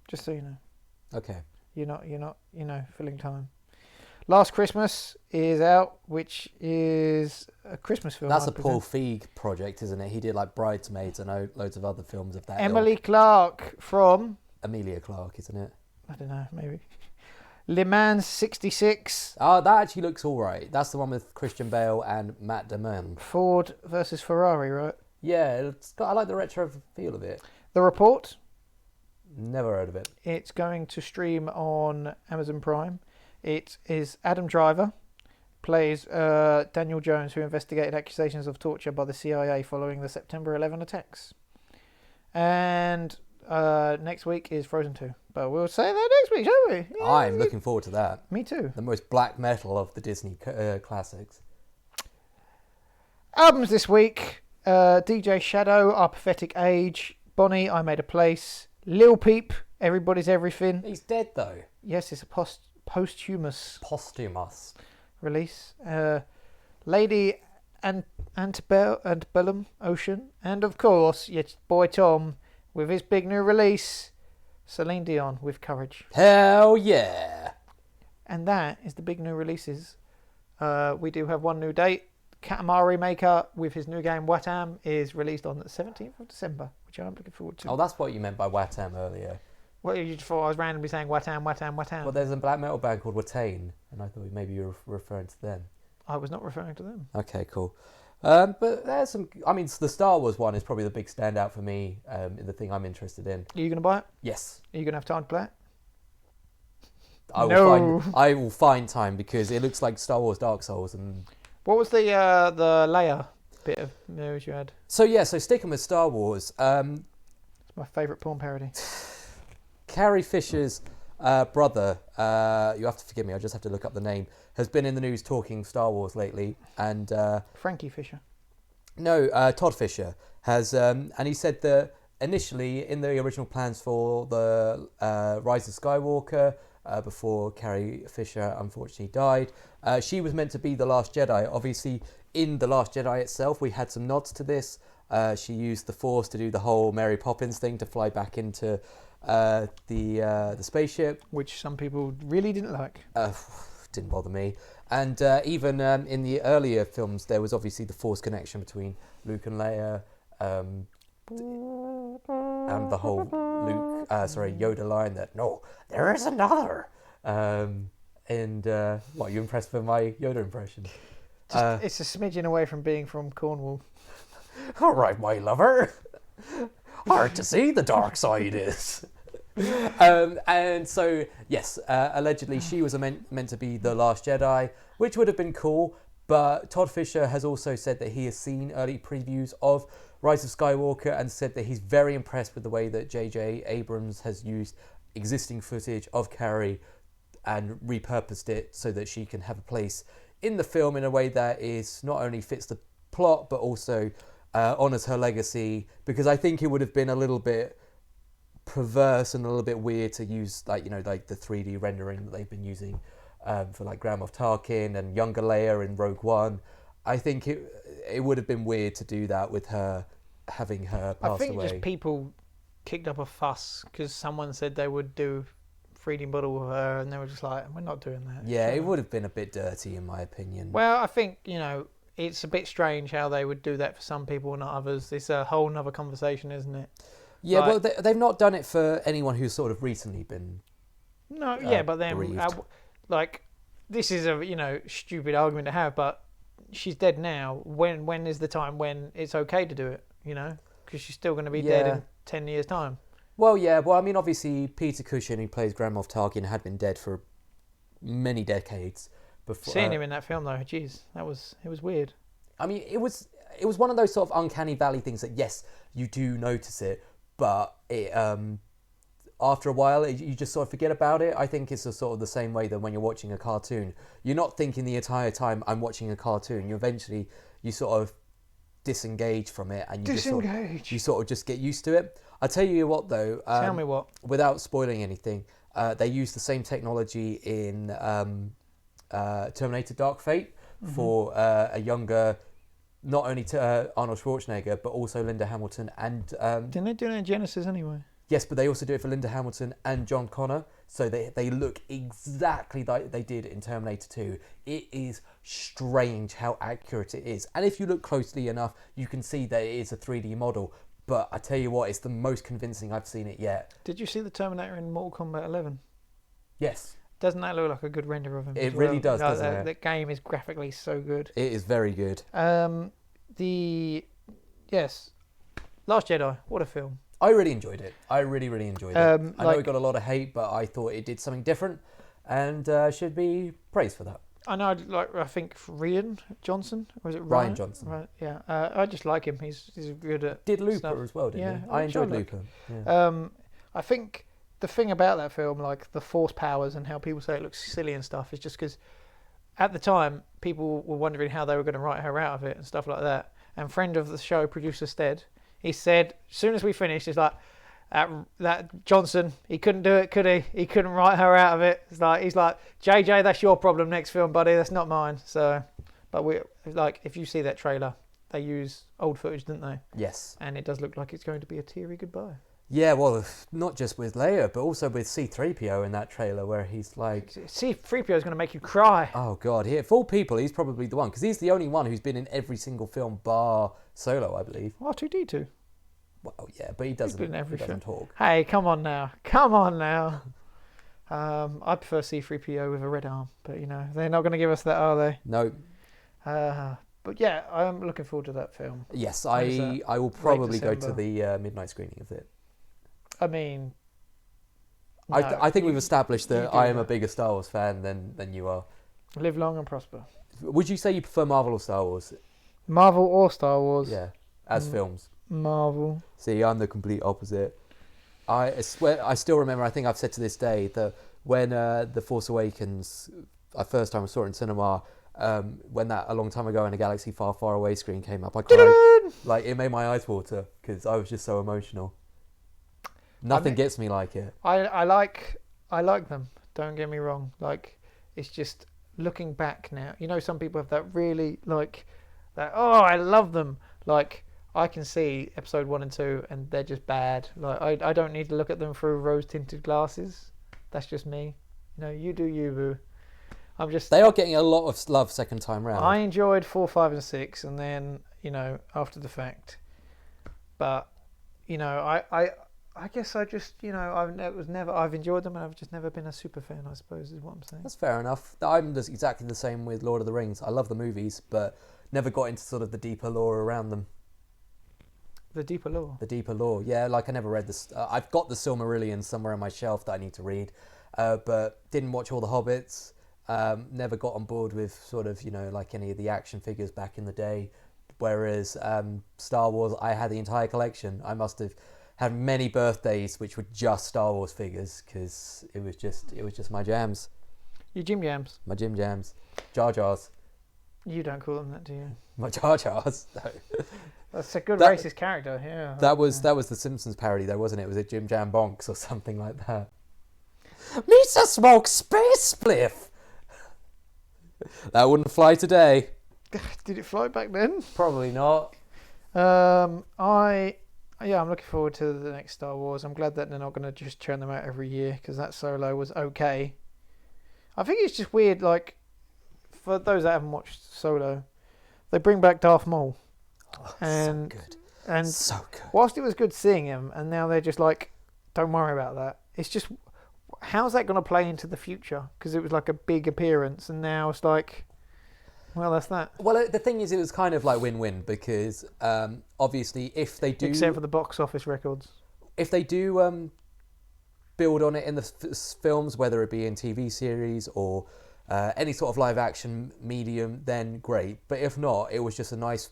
S6: Just so you know.
S5: Okay.
S6: You're not, filling time. Last Christmas is out, which is a Christmas film.
S5: That's
S6: I
S5: a Paul
S6: presume.
S5: Feig project, isn't it? He did like Bridesmaids and loads of other films of that.
S6: Emily
S5: ilk.
S6: Clarke from,
S5: Emilia Clarke, isn't it?
S6: I don't know, maybe. Le Mans 66.
S5: Oh, that actually looks all right. That's the one with Christian Bale and Matt Damon.
S6: Ford versus Ferrari, right?
S5: Yeah, I like the retro feel of it.
S6: The Report.
S5: Never heard of it.
S6: It's going to stream on Amazon Prime. It is Adam Driver, plays Daniel Jones, who investigated accusations of torture by the CIA following the September 11 attacks. And next week is Frozen 2. But we'll say that next week, shall we? Yeah,
S5: I'm looking forward to that.
S6: Me too.
S5: The most black metal of the Disney classics.
S6: Albums this week. DJ Shadow, Our Pathetic Age. Bonnie, I Made a Place. Lil Peep, Everybody's Everything.
S5: He's dead though.
S6: Yes, it's a posthumous
S5: Posthumous.
S6: release. Lady Antebellum Ocean. And of course, your boy Tom with his big new release, Celine Dion with Courage.
S5: Hell yeah.
S6: And that is the big new releases. We do have one new date. Katamari Maker with his new game Watam is released on the 17th of December, which I'm looking forward to.
S5: Oh, that's what you meant by Watam earlier.
S6: What, you thought I was randomly saying Watam, Watam, Watam?
S5: Well, there's a black metal band called Watain, and I thought maybe you were referring to them.
S6: I was not referring to them.
S5: Okay, cool. But there's some... I mean, the Star Wars one is probably the big standout for me, the thing I'm interested in.
S6: Are you going to buy it?
S5: Yes.
S6: Are you going to have time to play it?
S5: I will find time because it looks like Star Wars Dark Souls. And
S6: What was the Leia bit of news you had?
S5: so sticking with Star Wars,
S6: It's my favourite porn parody.
S5: Carrie Fisher's brother, you have to forgive me, I just have to look up the name, has been in the news talking Star Wars lately, and
S6: Frankie Fisher.
S5: no, Todd Fisher has, and he said that initially in the original plans for the Rise of Skywalker, before Carrie Fisher unfortunately died, she was meant to be the Last Jedi. Obviously, in the Last Jedi itself, we had some nods to this. She used the Force to do the whole Mary Poppins thing to fly back into the spaceship,
S6: Which some people really didn't like.
S5: didn't bother me. And even in the earlier films, there was obviously the Force connection between Luke and Leia, and the whole Yoda line that no, there is another. What, you impressed with my Yoda impression?
S6: It's a smidgen away from being from Cornwall.
S5: All right, my lover. Hard to see the dark side is. And so, yes, allegedly she was meant to be the Last Jedi, which would have been cool. But Todd Fisher has also said that he has seen early previews of Rise of Skywalker and said that he's very impressed with the way that J.J. Abrams has used existing footage of Carrie and repurposed it so that she can have a place in the film in a way that is not only fits the plot but also honours her legacy, because I think it would have been a little bit perverse and a little bit weird to use like the 3D rendering that they've been using for like Grand Moff Tarkin and younger Leia in Rogue One. I think it would have been weird to do that with her having her pass away.
S6: I think just people kicked up a fuss because someone said they would do 3D model of her, and they were just like, we're not doing that.
S5: Yeah, it would have been a bit dirty in my opinion.
S6: Well, I think, it's a bit strange how they would do that for some people and not others. It's a whole nother conversation, isn't it?
S5: Yeah, well, they've not done it for anyone who's sort of recently been.
S6: No, yeah, but then,
S5: bereaved.
S6: this is a stupid argument to have, but she's dead now. When is the time when it's okay to do it? Because she's still going to be dead in 10 years' time.
S5: Well, yeah. Well, I mean, obviously, Peter Cushing, who plays Grand Moff Tarkin, had been dead for many decades before.
S6: Seeing him in that film, though, geez, it was weird.
S5: I mean, it was one of those sort of uncanny valley things that, yes, you do notice it, but it after a while you just sort of forget about it. I think it's sort of the same way that when you're watching a cartoon, you're not thinking the entire time I'm watching a cartoon. You sort of disengage from it, and you sort of just get used to it. I tell you what, though.
S6: Tell me what.
S5: Without spoiling anything, they use the same technology in Terminator: Dark Fate for a younger, not only to Arnold Schwarzenegger but also Linda Hamilton and.
S6: Didn't they do that in Genesis anyway?
S5: Yes, but they also do it for Linda Hamilton and John Connor, so they look exactly like they did in Terminator 2. It is strange how accurate it is. And if you look closely enough, you can see that it is a 3D model. But I tell you what, it's the most convincing I've seen it yet.
S6: Did you see the Terminator in Mortal Kombat 11?
S5: Yes.
S6: Doesn't that look like a good render of him?
S5: It really does, doesn't it?
S6: The game is graphically so good.
S5: It is very good.
S6: Yes, Last Jedi. What a film!
S5: I really enjoyed it. I really enjoyed it. I know it got a lot of hate, but I thought it did something different, and should be praised for that.
S6: I know, I think Rian Johnson, or is it
S5: Ryan Johnson?
S6: Right, yeah. I just like him. He's good at.
S5: Did Looper
S6: stuff.
S5: as well, didn't he?
S6: I
S5: enjoyed
S6: like.
S5: Looper. Yeah.
S6: I think the thing about that film, like the force powers and how people say it looks silly and stuff, is just because at the time people were wondering how they were going to write her out of it and stuff like that. And friend of the show, producer Stead, he said, as soon as we finished, he's like, that Johnson, he couldn't do it, could he? He couldn't write her out of it. He's like, JJ, that's your problem next film, buddy. That's not mine. So, but if you see that trailer, they use old footage, didn't they?
S5: Yes.
S6: And it does look like it's going to be a teary goodbye.
S5: Yeah, well, not just with Leia, but also with C-3PO in that trailer where he's like...
S6: C-3PO is going to make you cry.
S5: Oh, God. Of all people, he's probably the one, because he's the only one who's been in every single film bar Solo, I believe.
S6: R2-D2.
S5: Well, yeah, but he doesn't talk.
S6: Hey, come on now. I prefer C-3PO with a red arm, but, they're not going to give us that, are they?
S5: No.
S6: But, yeah, I'm looking forward to that film.
S5: Yes, I will probably go to the midnight screening of it.
S6: I mean,
S5: no, I think we've established that I am a bigger Star Wars fan than you are.
S6: Live long and prosper.
S5: Would you say you prefer Marvel or Star Wars?
S6: Marvel or Star Wars?
S5: Yeah, as films.
S6: Marvel.
S5: See, I'm the complete opposite. I swear, I still remember, I think I've said to this day, that when The Force Awakens, first time I saw it in cinema, when that a long time ago in a galaxy far, far away screen came up, I cried. Like, it made my eyes water because I was just so emotional. Nothing gets me like it.
S6: I like them. Don't get me wrong. Like, it's just looking back now. Some people have that really that. Oh, I love them. Like, I can see episode 1 and 2, and they're just bad. Like, I don't need to look at them through rose-tinted glasses. That's just me. You do you, boo.
S5: They are getting a lot of love second time round.
S6: I enjoyed 4, 5, and 6, and then after the fact. But I guess I just I've enjoyed them, and I've just never been a super fan, I suppose, is what I'm saying.
S5: That's fair enough. I'm just exactly the same with Lord of the Rings. I love the movies, but never got into sort of the deeper lore around them.
S6: The deeper lore?
S5: The deeper lore, yeah. Like, I never read this. I've got the Silmarillion somewhere on my shelf that I need to read, but didn't watch all the Hobbits. Never got on board with sort of, like any of the action figures back in the day. Whereas Star Wars, I had the entire collection. I must have had many birthdays which were just Star Wars figures because it was just my jams.
S6: Your Jim Jams?
S5: My Jim Jams. Jar Jars.
S6: You don't call them that, do you?
S5: My Jar Jars. No.
S6: That's a good racist character, yeah.
S5: That was the Simpsons parody though, wasn't it? Was it Jim Jam Bonks or something like that? Misa smoke space spliff! That wouldn't fly today.
S6: Did it fly back then?
S5: Probably not.
S6: I'm looking forward to the next Star Wars. I'm glad that they're not going to just churn them out every year, because that Solo was okay. I think it's just weird, like, for those that haven't watched Solo, they bring back Darth Maul.
S5: So good.
S6: And
S5: so good.
S6: Whilst it was good seeing him, and now they're just like, don't worry about that. It's just, how's that going to play into the future? Because it was like a big appearance, and now it's like, well, that's that.
S5: Well, the thing is, it was kind of like win-win, because obviously if they do...
S6: Except for the box office records.
S5: If they do build on it in the films, whether it be in TV series or any sort of live-action medium, then great. But if not, it was just a nice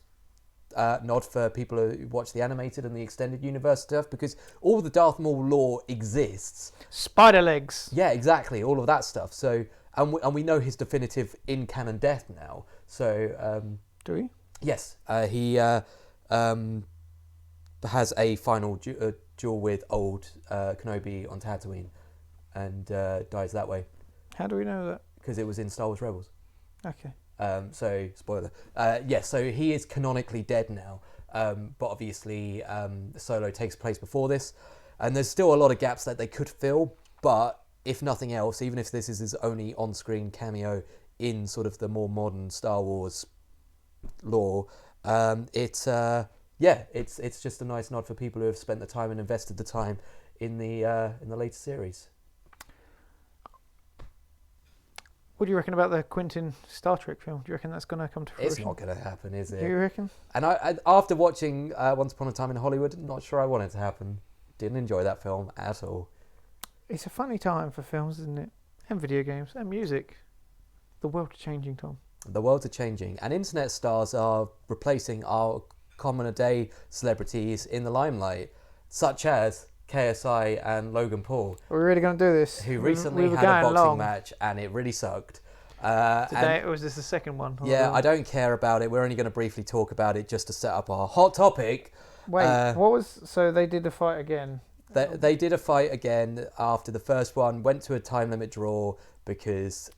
S5: nod for people who watch the animated and the extended universe stuff, because all the Darth Maul lore exists.
S6: Spider legs.
S5: Yeah, exactly, all of that stuff. So, and we know his definitive in-canon death now. So,
S6: do we?
S5: Yes, he has a final duel with old Kenobi on Tatooine, and dies that way.
S6: How do we know that?
S5: Because it was in Star Wars Rebels.
S6: Okay.
S5: So, spoiler. Yes, so he is canonically dead now, but obviously Solo takes place before this. And there's still a lot of gaps that they could fill, but if nothing else, even if this is his only on-screen cameo in sort of the more modern Star Wars lore, it's just a nice nod for people who have spent the time and invested the time in the later series.
S6: What do you reckon about the Quentin Star Trek film? Do you reckon that's going to come to fruition?
S5: It's not going to happen, is it?
S6: Do you reckon?
S5: And I after watching Once Upon a Time in Hollywood, not sure I want it to happen. Didn't enjoy that film at all.
S6: It's a funny time for films, isn't it? And video games and music. The world's changing, Tom.
S5: The worlds are changing, and internet stars are replacing our common-a-day celebrities in the limelight, such as KSI and Logan Paul.
S6: Are we really going to do this?
S5: Who recently had a boxing match, and it really sucked.
S6: Today, or was this the second one?
S5: Yeah, I don't care about it. We're only going to briefly talk about it just to set up our hot topic.
S6: Wait, what was... So they did the fight again?
S5: They did a fight again after the first one, went to a time limit draw because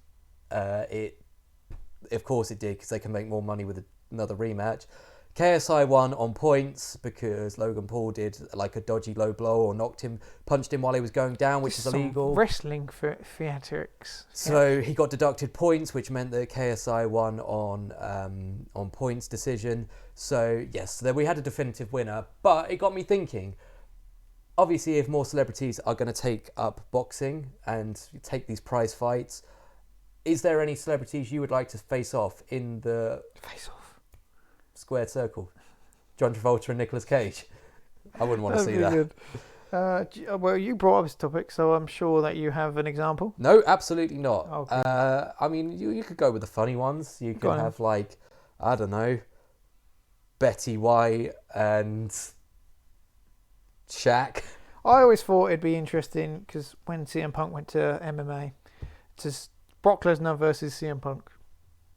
S5: of course it did, because they can make more money with another rematch. KSI won on points because Logan Paul did like a dodgy low blow or punched him while he was going down, which is illegal.
S6: Wrestling theatrics.
S5: So he got deducted points, which meant that KSI won on points decision. So yes, we had a definitive winner, but it got me thinking. Obviously, if more celebrities are going to take up boxing and take these prize fights, is there any celebrities you would like to face off in the squared circle? John Travolta and Nicolas Cage. I wouldn't want to see that.
S6: Good. Well, you brought up this topic, so I'm sure that you have an example.
S5: No, absolutely not.
S6: Okay.
S5: I mean, you could go with the funny ones. You could have like, I don't know, Betty White and Shaq.
S6: I always thought it'd be interesting because when CM Punk went to MMA, to Brock Lesnar versus CM Punk.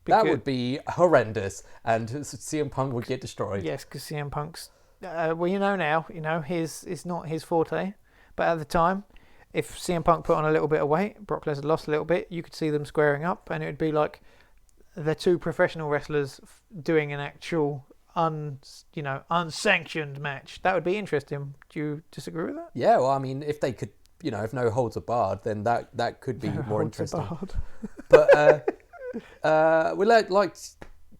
S5: That would be horrendous, and CM Punk would get destroyed.
S6: Yes, because CM Punk's... well, now, it's not his forte. But at the time, if CM Punk put on a little bit of weight, Brock Lesnar lost a little bit, you could see them squaring up, and it would be like the two professional wrestlers doing an actual unsanctioned match. That would be interesting. Do you disagree with that?
S5: Yeah, well, I mean, if they could, if no holds are barred, then that could be more interesting. But we'd like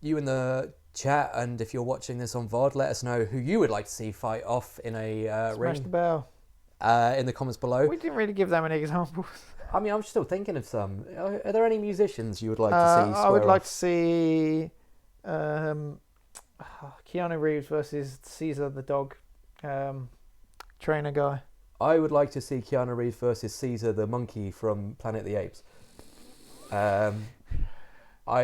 S5: you in the chat, and if you're watching this on VOD, let us know who you would like to see fight off in a ring.
S6: Smash the bell.
S5: In the comments below.
S6: We didn't really give that many examples.
S5: I mean, I'm still thinking of some. Are there any musicians you would like to see?
S6: I would like to see Keanu Reeves versus Caesar the dog trainer guy.
S5: I would like to see Keanu Reeves versus Caesar the monkey from Planet of the Apes. I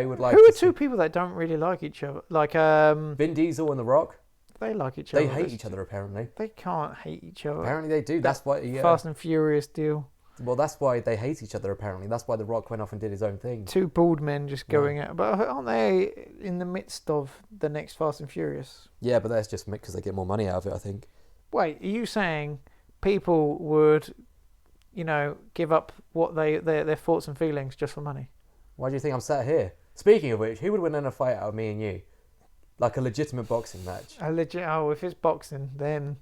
S5: would like.
S6: Who are two people that don't really like each other? Like
S5: Vin Diesel and The Rock.
S6: They like each other.
S5: They hate each other apparently.
S6: They can't hate each other.
S5: Apparently they do. That's why. Yeah.
S6: Fast and Furious deal.
S5: Well, that's why they hate each other. Apparently, that's why The Rock went off and did his own thing.
S6: Two bald men just going at. But aren't they in the midst of the next Fast and Furious?
S5: Yeah, but that's just because they get more money out of it, I think.
S6: Wait, are you saying people would, give up what their thoughts and feelings just for money?
S5: Why do you think I'm sat here? Speaking of which, who would win in a fight out of me and you? Like a legitimate boxing match.
S6: If it's boxing, then.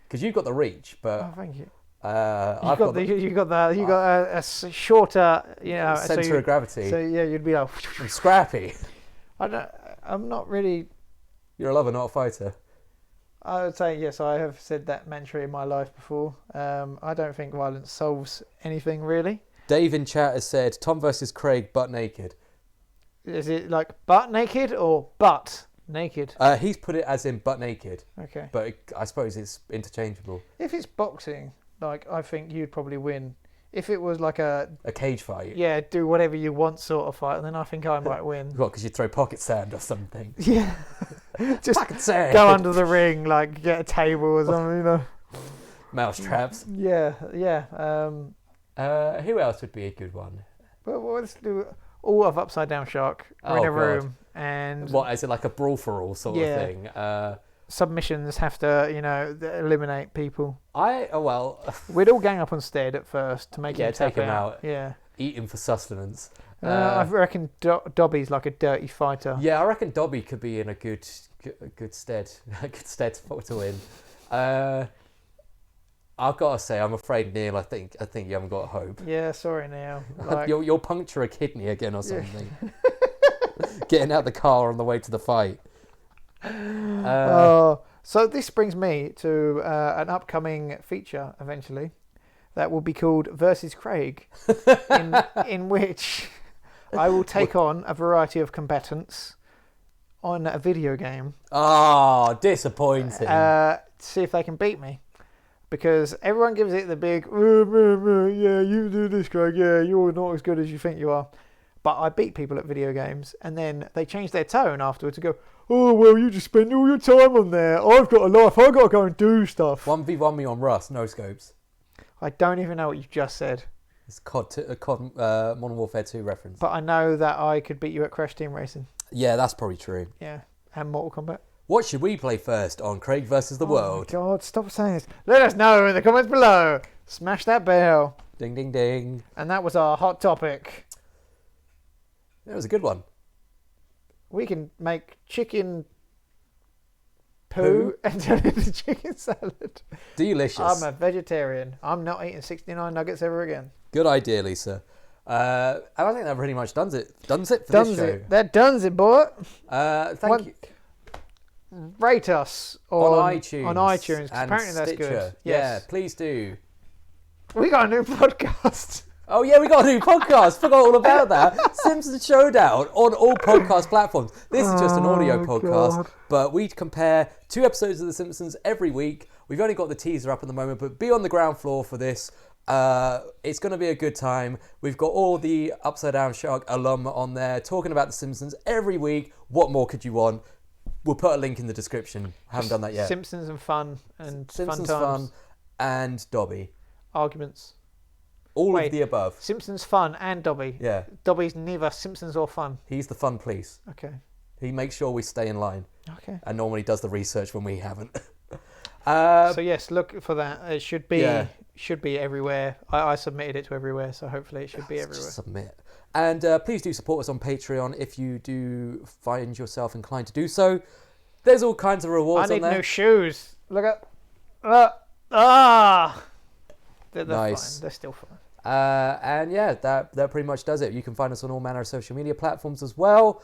S5: Because you've got the reach, but.
S6: Oh, thank you.
S5: You
S6: got a shorter,
S5: center of gravity.
S6: So yeah, you'd be like.
S5: I'm scrappy.
S6: I'm not really.
S5: You're a lover, not a fighter.
S6: I would say yes. I have said that mantra in my life before. I don't think violence solves anything really.
S5: Dave in chat has said Tom versus Craig butt naked.
S6: Is it like butt naked or butt naked?
S5: He's put it as in butt naked.
S6: Okay.
S5: But I suppose it's interchangeable.
S6: If it's boxing, I think you'd probably win. If it was like a
S5: cage fight.
S6: Yeah, do whatever you want sort of fight, then I think I might win.
S5: What, because you throw pocket sand or something?
S6: Yeah. Just
S5: pocket sand.
S6: Go under the ring, get a table or something,
S5: Mouse traps.
S6: Yeah.
S5: Who else would be a good one?
S6: Well, let's do all of Upside Down Shark. We're in a room. And
S5: what, is it like a brawl for all sort of thing?
S6: Submissions have to, eliminate people.
S5: We'd
S6: all gang up on Stead at first to make him
S5: take him out.
S6: Yeah.
S5: Eat him for sustenance.
S6: I reckon Dobbie's like a dirty fighter.
S5: Yeah, I reckon Dobbie could be in a good stead. A good stead to win. I've got to say, I'm afraid, Neil. I think you haven't got hope.
S6: Yeah, sorry, Neale. Like,
S5: You'll puncture a kidney again or something. Getting out the car on the way to the fight.
S6: So this brings me to an upcoming feature eventually that will be called Versus Craig, in which I will take on a variety of combatants on a video game.
S5: Oh, disappointing.
S6: To see if they can beat me. Because everyone gives it the big, yeah, you do this, Craig, yeah, you're not as good as you think you are. But I beat people at video games, and then they change their tone afterwards and go, oh, well, you just spend all your time on there. I've got a life, I've got to go and do stuff.
S5: 1v1 me on Rust, no scopes.
S6: I don't even know what you've just said.
S5: It's COD Modern Warfare 2 reference.
S6: But I know that I could beat you at Crash Team Racing.
S5: Yeah, that's probably true.
S6: Yeah, and Mortal Kombat.
S5: What should we play first on Craig versus the World?
S6: Oh, God, stop saying this. Let us know in the comments below. Smash that bell.
S5: Ding, ding, ding.
S6: And that was our hot topic.
S5: It was a good one.
S6: We can make chicken poo and turn it into chicken salad.
S5: Delicious.
S6: I'm a vegetarian. I'm not eating 69 nuggets ever again.
S5: Good idea, Lisa. I think that pretty much does it for this show.
S6: That does it, boy.
S5: Thank you.
S6: Rate us
S5: On iTunes.
S6: On iTunes, 'cause
S5: and
S6: apparently that's
S5: Stitcher.
S6: good.
S5: Yeah,
S6: Yes.
S5: please do.
S6: We got a new podcast.
S5: Oh yeah, we got a new podcast. Forgot all about that. Simpsons Showdown on all podcast platforms. This is just an audio podcast, but we compare 2 episodes of The Simpsons every week. We've only got the teaser up at the moment, but be on the ground floor for this. It's going to be a good time. We've got all the Upside Down Shark alum on there talking about The Simpsons every week. What more could you want? We'll put a link in the description. I haven't done that yet.
S6: Simpsons and fun and
S5: Simpsons
S6: fun times.
S5: fun and Dobbie.
S6: Arguments.
S5: All of the above.
S6: Simpsons fun and Dobbie.
S5: Yeah.
S6: Dobbie's neither Simpsons or fun.
S5: He's the fun police.
S6: Okay.
S5: He makes sure we stay in line.
S6: Okay.
S5: And normally does the research when we haven't.
S6: So yes, look for that. It should be everywhere. I submitted it to everywhere, so hopefully it should be everywhere.
S5: Just submit. And please do support us on Patreon if you do find yourself inclined to do so. There's all kinds of rewards on there.
S6: I need new shoes. Look at. They're
S5: nice.
S6: fine. They're still fine.
S5: And yeah, that pretty much does it. You can find us on all manner of social media platforms as well.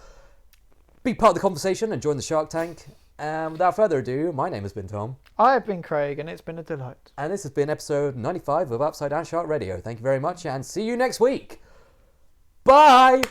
S5: Be part of the conversation and join the Shark Tank. And without further ado, my name has been Tom.
S6: I've been Craig, and it's been a delight.
S5: And this has been episode 95 of Upside Down Shark Radio. Thank you very much, and see you next week. Bye!